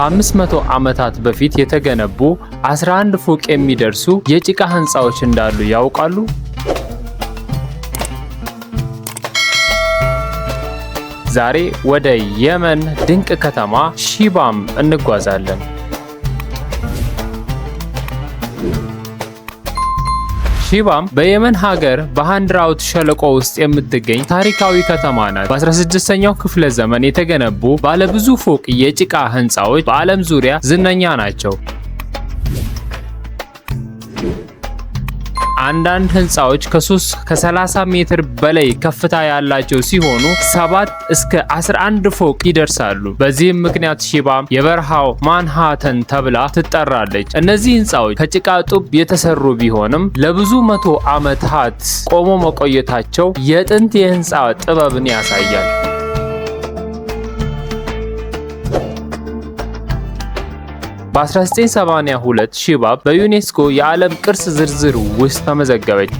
ከ500 ዓመታት በፊት የተገነቡ 11 ፎቅ የሚደርሱ የጭቃ ህንፃዎች እንዳሉ ያውቃሉ? ዛሬ ወደ የመን ድንቅ ከተማ ሺባም እንጓዛለን። ሺባም በየመን ሀገር በሃንድራውት ሸለቆ ውስጥ የምትገኝ ታሪካዊ ከተማ ናት። በ16ኛው ክፍለ ዘመን የተገነቡ ባለብዙ ፎቅ የጭቃ ህንፃዎች በዓለም ዙሪያ ዝነኛ ናቸው። አንዳንድ ህንፃዎች ከ30 ሜትር በላይ ከፍታ ያላቸው ሲሆኑ 7 እስከ 11 ፎቅ ይደርሳሉ። በዚህም ምክንያት ሺባም የበረሃው ማንሃተን ተብላ ትጠራለች። እነዚህ ህንፃዎች ከጭቃ ጡብ የተሰሩ ቢሆንም ለብዙ መቶ ዓመታት ቆሞ መቆየታቸው የጥንት የህንፃ ጥበብን ያሳያል። በ1982 ሺባም በዩኔስኮ የዓለም ቅርስ ዝርዝር ውስጥ ተመዘገበች።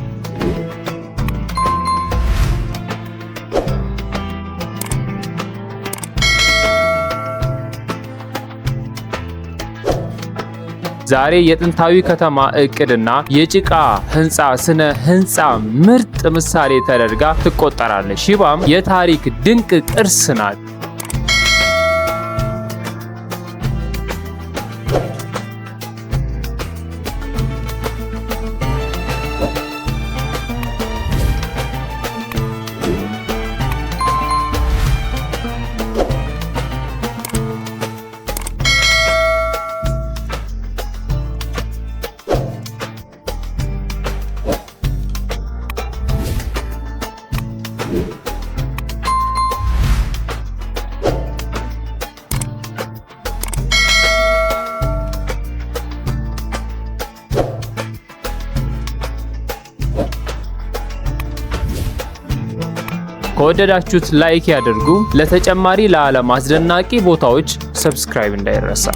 ዛሬ የጥንታዊ ከተማ እቅድና የጭቃ ህንፃ ስነ ህንፃ ምርጥ ምሳሌ ተደርጋ ትቆጠራለች። ሺባም የታሪክ ድንቅ ቅርስ ናት። ከወደዳችሁት ላይክ ያድርጉ። ለተጨማሪ ለዓለም አስደናቂ ቦታዎች ሰብስክራይብ እንዳይረሳ።